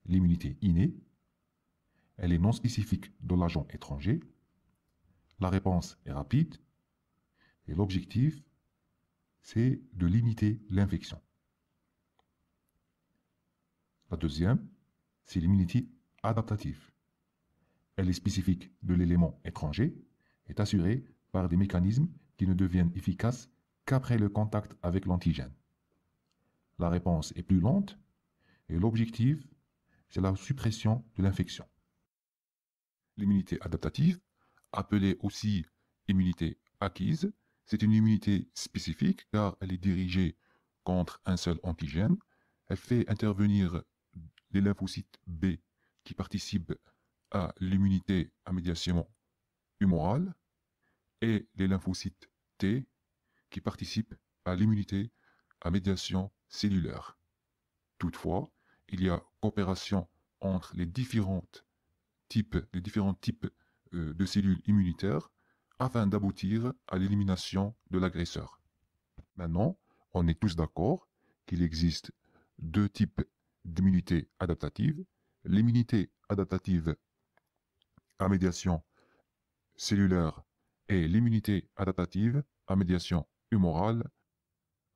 l'immunité innée, elle est non spécifique de l'agent étranger, la réponse est rapide, et l'objectif, c'est de limiter l'infection. La deuxième, c'est l'immunité adaptative. Elle est spécifique de l'élément étranger, est assurée par des mécanismes qui ne deviennent efficaces qu'après le contact avec l'antigène. La réponse est plus lente et l'objectif, c'est la suppression de l'infection. L'immunité adaptative, appelée aussi immunité acquise, c'est une immunité spécifique car elle est dirigée contre un seul antigène. Elle fait intervenir les lymphocytes B qui participent à l'immunité à médiation humorale et les lymphocytes T qui participent à l'immunité à médiation cellulaire. Toutefois, il y a coopération entre les différents types de cellules immunitaires afin d'aboutir à l'élimination de l'agresseur. Maintenant, on est tous d'accord qu'il existe deux types d'immunité adaptative. L'immunité adaptative à médiation cellulaire et l'immunité adaptative à médiation humorale.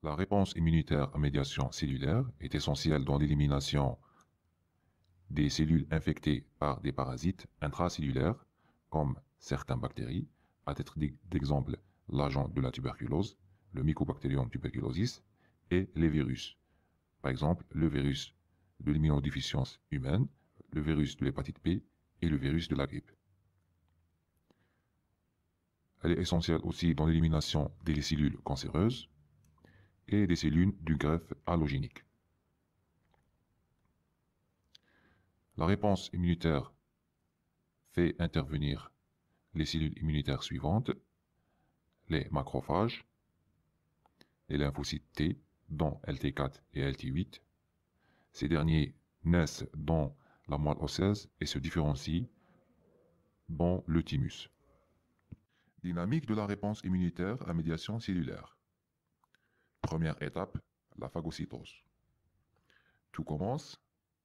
La réponse immunitaire à médiation cellulaire est essentielle dans l'élimination des cellules infectées par des parasites intracellulaires, comme certaines bactéries, à titre d'exemple l'agent de la tuberculose, le Mycobacterium tuberculosis, et les virus. Par exemple, le virus de l'immunodéficience humaine, le virus de l'hépatite B et le virus de la grippe. Elle est essentielle aussi dans l'élimination des cellules cancéreuses et des cellules du greffe allogénique. La réponse immunitaire fait intervenir les cellules immunitaires suivantes, les macrophages, les lymphocytes T, dont LT4 et LT8. Ces derniers naissent dans la moelle osseuse et se différencient dans le thymus. Dynamique de la réponse immunitaire à médiation cellulaire. Première étape, la phagocytose. Tout commence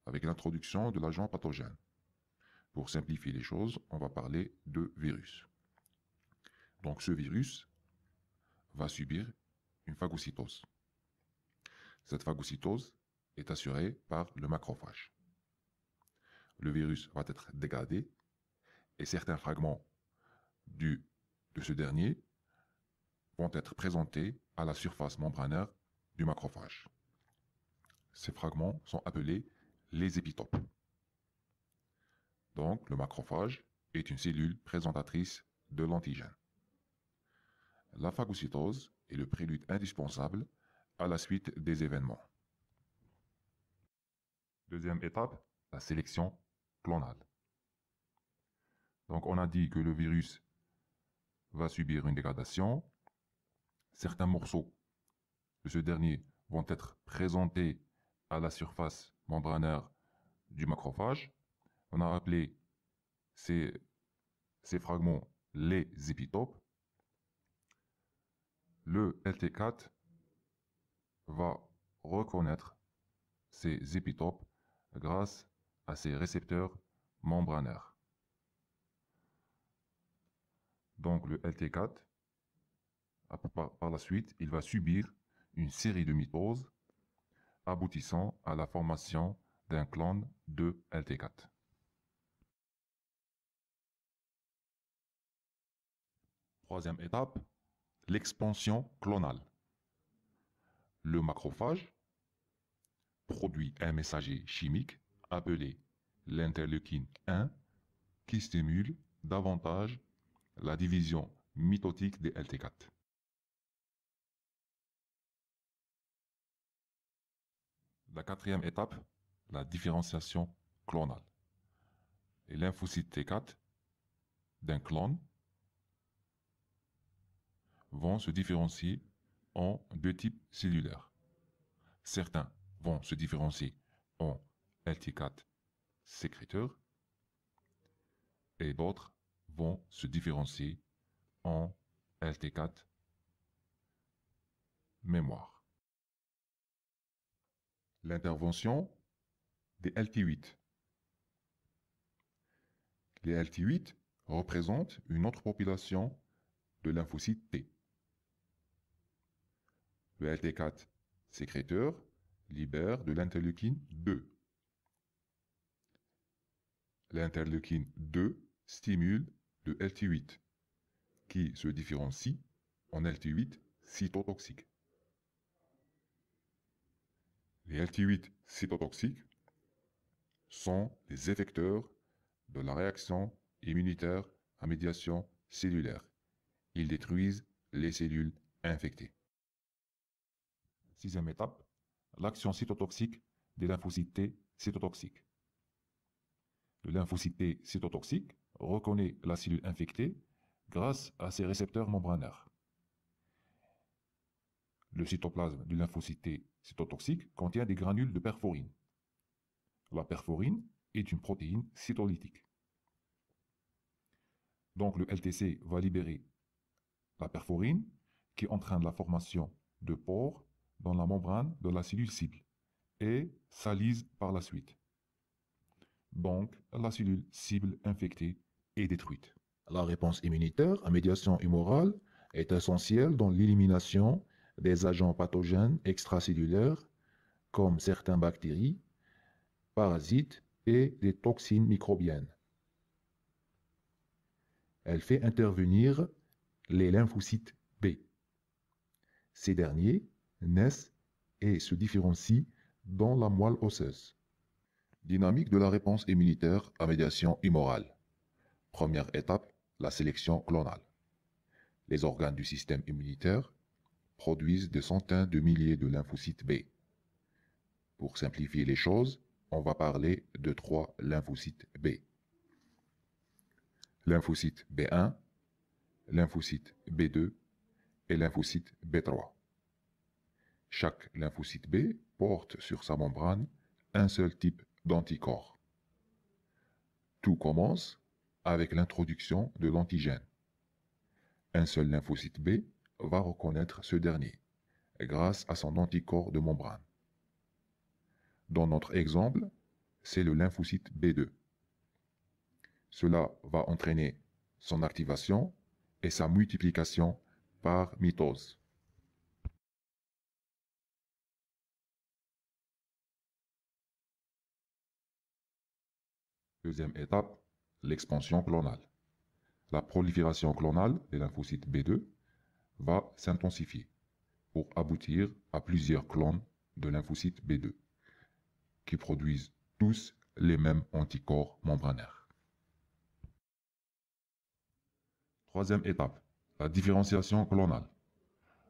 avec l'introduction de l'agent pathogène. Pour simplifier les choses, on va parler de virus. Donc ce virus va subir une phagocytose. Cette phagocytose est assurée par le macrophage. Le virus va être dégradé et certains fragments de ce dernier vont être présentés à la surface membranaire du macrophage. Ces fragments sont appelés les épitopes. Donc, le macrophage est une cellule présentatrice de l'antigène. La phagocytose est le prélude indispensable à la suite des événements. Deuxième étape, la sélection clonale. Donc, on a dit que le virus va subir une dégradation. Certains morceaux de ce dernier vont être présentés à la surface membranaire du macrophage. On a appelé ces fragments les épitopes. Le LT4 va reconnaître ces épitopes grâce à ces récepteurs membranaires. Donc le LT4, par la suite, il va subir une série de mitoses aboutissant à la formation d'un clone de LT4. Troisième étape, l'expansion clonale. Le macrophage produit un messager chimique appelé l'interleukine 1 qui stimule davantage la division mitotique des LT4. La quatrième étape, la différenciation clonale. Les lymphocytes T4 d'un clone vont se différencier en deux types cellulaires. Certains vont se différencier en LT4 sécréteurs et d'autres vont se différencier en LT4 mémoire. L'intervention des LT8 Les LT8 représentent une autre population de lymphocytes T. Le LT4 sécréteur libère de l'interleukine 2. L'interleukine 2 stimule le LT8, qui se différencie en LT8 cytotoxique. Les LT8 cytotoxiques sont les effecteurs de la réaction immunitaire à médiation cellulaire. Ils détruisent les cellules infectées. Sixième étape, l'action cytotoxique des lymphocytes T cytotoxiques. Le lymphocyte T cytotoxique reconnaît la cellule infectée grâce à ses récepteurs membranaires. Le cytoplasme du lymphocyte T cytotoxique contient des granules de perforine. La perforine est une protéine cytolytique. Donc le LTC va libérer la perforine qui entraîne la formation de pores dans la membrane de la cellule cible et ça lyse par la suite. Donc la cellule cible infectée est détruite. La réponse immunitaire à médiation humorale est essentielle dans l'élimination des agents pathogènes extracellulaires comme certaines bactéries, parasites et des toxines microbiennes. Elle fait intervenir les lymphocytes B. Ces derniers naissent et se différencient dans la moelle osseuse. Dynamique de la réponse immunitaire à médiation humorale. Première étape, la sélection clonale. Les organes du système immunitaire produisent des centaines de milliers de lymphocytes B. Pour simplifier les choses, on va parler de 3 lymphocytes B. Lymphocyte B1, lymphocyte B2 et lymphocyte B3. Chaque lymphocyte B porte sur sa membrane un seul type d'anticorps. Tout commence avec l'introduction de l'antigène. Un seul lymphocyte B va reconnaître ce dernier grâce à son anticorps de membrane. Dans notre exemple, c'est le lymphocyte B2. Cela va entraîner son activation et sa multiplication par mitose. Deuxième étape, l'expansion clonale. La prolifération clonale des lymphocytes B2 va s'intensifier pour aboutir à plusieurs clones de lymphocytes B2 qui produisent tous les mêmes anticorps membranaires. Troisième étape, la différenciation clonale.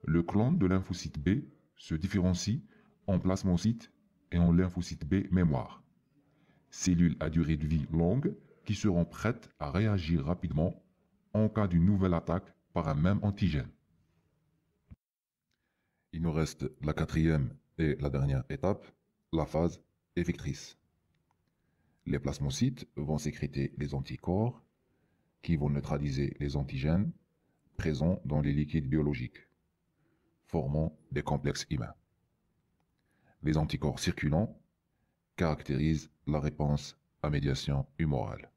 Le clone de lymphocyte B se différencie en plasmocytes et en lymphocyte B mémoire, cellules à durée de vie longue qui seront prêtes à réagir rapidement en cas d'une nouvelle attaque par un même antigène. Il nous reste la quatrième et la dernière étape, la phase effectrice. Les plasmocytes vont sécréter des anticorps qui vont neutraliser les antigènes présents dans les liquides biologiques, formant des complexes humains. Les anticorps circulants caractérisent la réponse à médiation humorale.